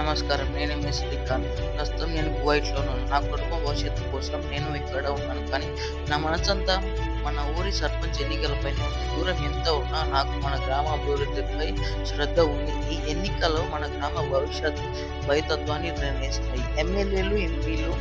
నమస్కారం. నేను మీ శ్రీకాంత్. ప్రస్తుతం నేను కువైట్‌లోనే ఉన్నాను. నా కుటుంబ భవిష్యత్తు కోసం నేను ఇక్కడ ఉన్నాను. కానీ నా మనసంతా మన ఊరి సర్పంచ్ ఎన్నికలపైనే ఉంది. దూరం ఎంత ఉన్నా నాకు మన గ్రామ అభివృద్ధిపై శ్రద్ధ ఉంది. ఈ ఎన్నికలు మన గ్రామ భవితత్వాన్ని నిర్ణయిస్తాయి. ఎమ్మెల్యేలు, ఎంపీలు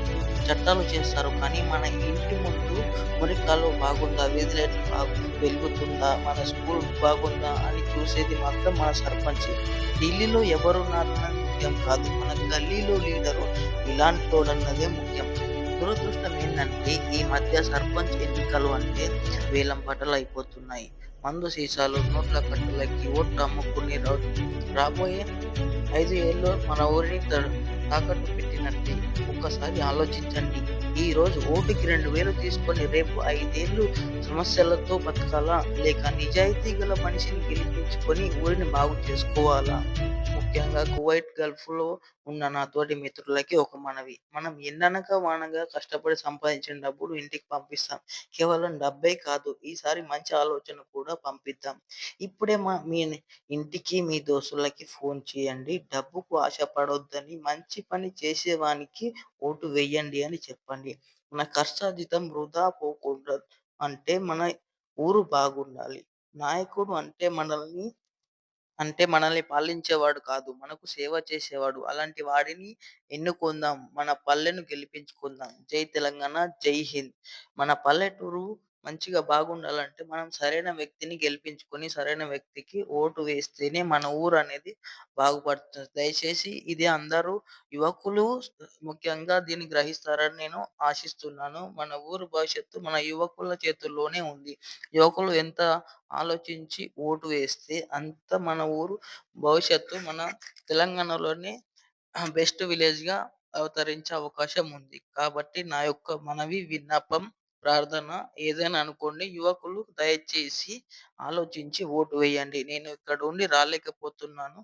చట్టాలు చేస్తారు. కానీ మన ఇంటి ముందు మురికాలువ బాగుందా? వీధి లైట్లు వెలుగుతుందా? మన స్కూల్ బాగుందా? అని చూసేది మాత్రం మన సర్పంచే. ఢిల్లీలో ఎవరున్నారన్నది ముఖ్యం కాదు. మన గల్లీలో లీడరు ఇలాంటోడన్నదే ముఖ్యం. దురదృష్టం ఏందంటే ఈ మధ్య సర్పంచ్ ఎన్నికలు అంటే వేలం పాటలయిపోతున్నాయి. మందు సీసాలు, నోట్ల కట్టలకి ఓట్లు అమ్ముకునే రాబోయే 5 ఏళ్ళు మన ఊరిని తాకట్టు పెట్టినట్టే. ఒక్కసారి ఆలోచించండి. ఈరోజు ఓటుకి 2000 తీసుకొని రేపు 5 ఏళ్ళు సమస్యలతో బతకాలా? లేక నిజాయితీ గల మనిషిని గెలిపించుకొని ఊరిని బాగు చేసుకోవాలా? ముఖ్యంగా కువైట్ గల్ఫ్‌లో ఉన్న నా తోటి మిత్రులకి ఒక మనవి. మనం ఎండనక వానగా కష్టపడి సంపాదించిన డబ్బులు ఇంటికి పంపిస్తాం. కేవలం డబ్బే కాదు, ఈసారి మంచి ఆలోచన కూడా పంపిద్దాం. ఇప్పుడే మీ ఇంటికి, మీ దోస్తులకి ఫోన్ చేయండి. డబ్బుకు ఆశపడొద్దని, మంచి పని చేసేవానికి ఓటు వెయ్యండి అని చెప్పండి. మన కష్టార్జితం వృధా పోకూడదు అంటే మన ఊరు బాగుండాలి. నాయకుడు మనల్ని పాలించేవాడు కాదు. మనకు సేవ చేసేవాడు. అలాంటి వాడిని ఎన్నుకుందాం. మన పల్లెను గెలిపించుకుందాం. జై తెలంగాణ! జై హింద్! మన పల్లెటూరు మంచిగా బాగుండాలంటే మనం సరైన వ్యక్తిని గెలిపించుకొని, సరైన వ్యక్తికి ఓటు వేస్తేనే మన ఊరనేది బాగుపడుతుంది. దయచేసి ఇది అందరూ యువకులు ముఖ్యంగా దీన్ని గ్రహిస్తారని నేను ఆశిస్తున్నాను. మన ఊరు భవిష్యత్తు మన యువకుల చేతుల్లోనే ఉంది. యువకులు ఎంత ఆలోచించి ఓటు వేస్తే అంత మన ఊరు భవిష్యత్తు మన తెలంగాణలోనే బెస్ట్ విలేజ్‌గా అవతరించే అవకాశం ఉంది. కాబట్టి నా యొక్క మనవి, విన్నపం, ప్రార్థన ఏదైనా అనుకోండి. యువకులు దయచేసి ఆలోచించి ఓటు వేయండి. నేను ఇక్కడ ఉండి రాలేకపోతున్నాను.